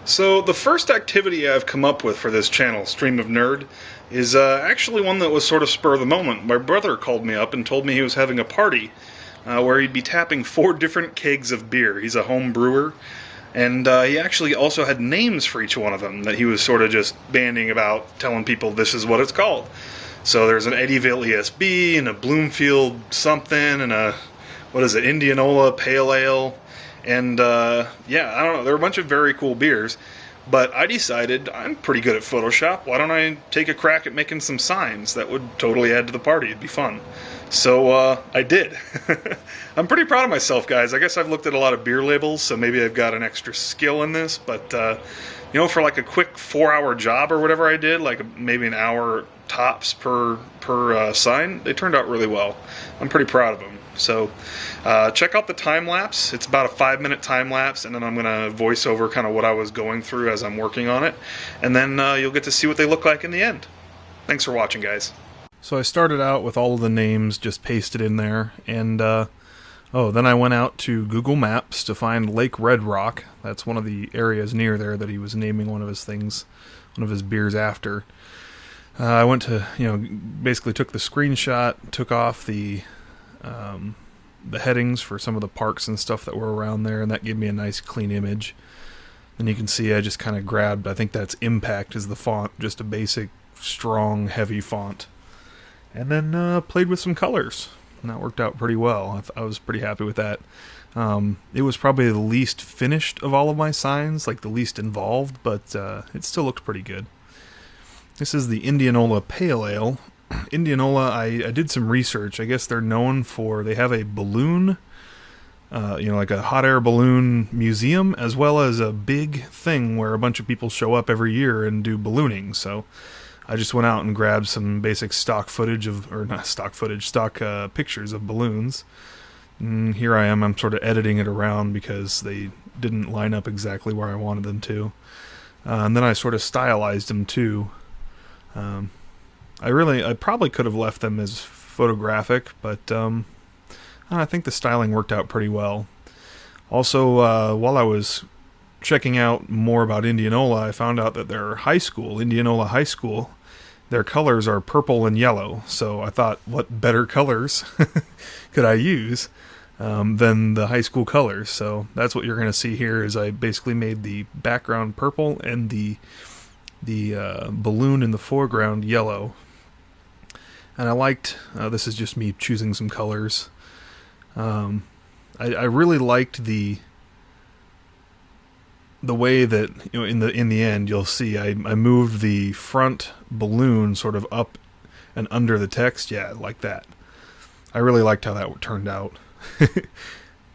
So the first activity I've come up with for this channel, Stream of Nerd, is actually one that was sort of spur of the moment. My brother called me up and told me he was having a party where he'd be tapping 4 different kegs of beer. He's a home brewer, and he actually also had names for each one of them that he was sort of just banding about, telling people this is what it's called. So there's an Eddyville ESB and a Bloomfield something and a, what is it, Indianola Pale Ale. And, yeah, I don't know, there are a bunch of very cool beers, but I decided I'm pretty good at Photoshop. Why don't I take a crack at making some signs that would totally add to the party? It'd be fun. So, I did. I'm pretty proud of myself, guys. I guess I've looked at a lot of beer labels, so maybe I've got an extra skill in this, but, you know, for like a quick 4-hour job or whatever I did, like maybe an hour tops per sign, they turned out really well. I'm pretty proud of them. So check out the time lapse. It's about a 5-minute time lapse, and then I'm going to voice over kind of what I was going through as I'm working on it, and then you'll get to see what they look like in the end. Thanks for watching, guys. So I started out with all of the names just pasted in there, and then I went out to Google Maps to find Lake Red Rock. That's one of the areas near there that he was naming one of his things, one of his beers after. I went to, basically took the screenshot, took off the headings for some of the parks and stuff that were around there, and that gave me a nice clean image. And you can see I just kind of grabbed, I think that's Impact is the font, just a basic, strong, heavy font. And then played with some colors, and that worked out pretty well. I was pretty happy with that. It was probably the least finished of all of my signs, like the least involved, but it still looked pretty good. This is the Indianola Pale Ale. Indianola, I did some research. I guess they're known for, they have a balloon, like a hot air balloon museum, as well as a big thing where a bunch of people show up every year and do ballooning. So I just went out and grabbed some basic stock footage of, or not stock footage, stock pictures of balloons. And here I am, I'm sort of editing it around because they didn't line up exactly where I wanted them to. And then I sort of stylized them too. I probably could have left them as photographic, but I think the styling worked out pretty well. Also, while I was checking out more about Indianola, I found out that their high school, Indianola High School, their colors are purple and yellow. So I thought, what better colors could I use than the high school colors? So that's what you're going to see here. Is I basically made the background purple and the balloon in the foreground yellow. And I liked, this is just me choosing some colors. I really liked the way that, in the end you'll see I moved the front balloon sort of up and under the text. Yeah, like that. I really liked how that turned out.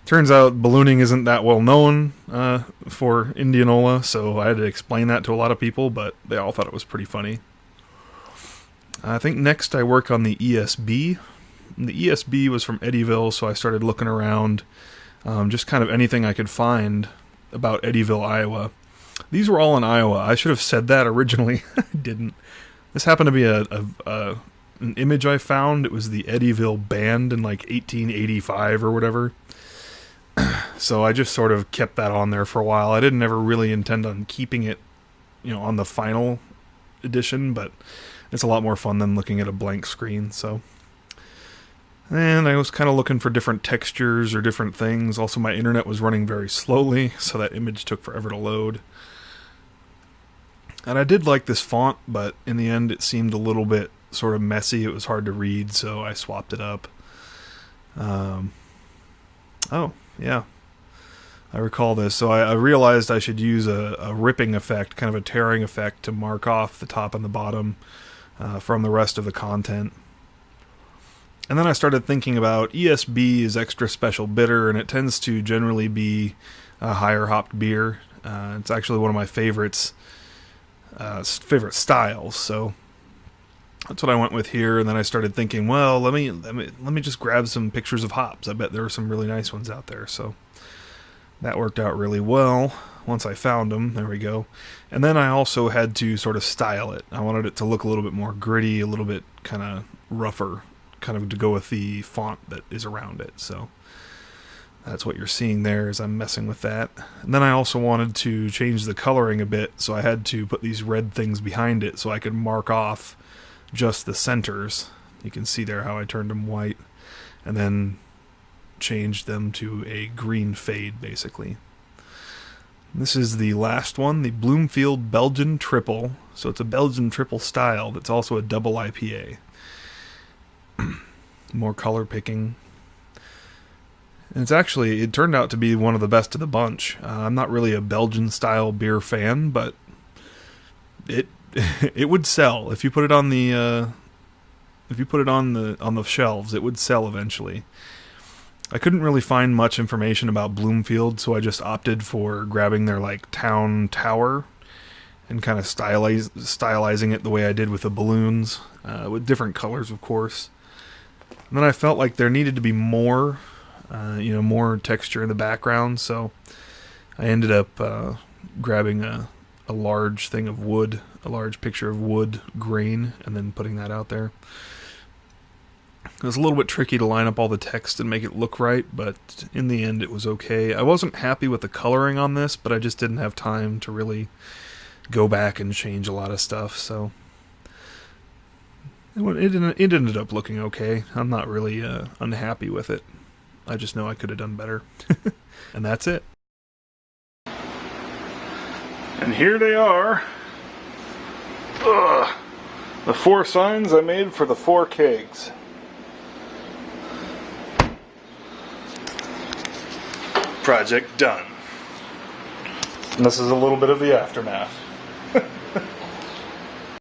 Turns out ballooning isn't that well known for Indianola, so I had to explain that to a lot of people, but they all thought it was pretty funny. I think next I work on the ESB. And the ESB was from Eddyville, so I started looking around, just kind of anything I could find about Eddyville, Iowa. These were all in Iowa. I should have said that originally. I didn't. This happened to be an image I found. It was the Eddyville band in like 1885 or whatever. So I just sort of kept that on there for a while. I didn't ever really intend on keeping it, on the final edition, but it's a lot more fun than looking at a blank screen. So, and I was kind of looking for different textures or different things. Also, my internet was running very slowly, so that image took forever to load. And I did like this font, but in the end it seemed a little bit sort of messy. It was hard to read, so I swapped it up. Oh, yeah. I recall this. So I realized I should use a ripping effect, kind of a tearing effect, to mark off the top and the bottom from the rest of the content. And then I started thinking about ESB is extra special bitter, and it tends to generally be a higher hopped beer. It's actually one of my favorite styles. So that's what I went with here. And then I started thinking, well, let me just grab some pictures of hops. I bet there are some really nice ones out there. So that worked out really well once I found them. There we go. And then I also had to sort of style it. I wanted it to look a little bit more gritty, a little bit kind of rougher, kind of to go with the font that is around it. So That's what you're seeing there as I'm messing with that. And then I also wanted to change the coloring a bit, so I had to put these red things behind it so I could mark off just the centers. You can see there how I turned them white and then changed them to a green fade, basically. This is the last one, the Bloomfield Belgian Triple. So it's a Belgian Triple style that's also a double IPA. More color picking. And it turned out to be one of the best of the bunch. I'm not really a Belgian style beer fan, but it it would sell if you put it on the on the shelves. It would sell eventually. I couldn't really find much information about Bloomfield, so I just opted for grabbing their town tower and kind of stylizing it the way I did with the balloons, with different colors, of course. And then I felt like there needed to be more, more texture in the background, so I ended up grabbing a large thing of wood, a large picture of wood grain, and then putting that out there. It was a little bit tricky to line up all the text and make it look right, but in the end it was okay. I wasn't happy with the coloring on this, but I just didn't have time to really go back and change a lot of stuff, so it ended up looking okay. I'm not really unhappy with it. I just know I could have done better. And that's it. And here they are. Ugh. The 4 signs I made for the 4 kegs. Project done. And this is a little bit of the aftermath.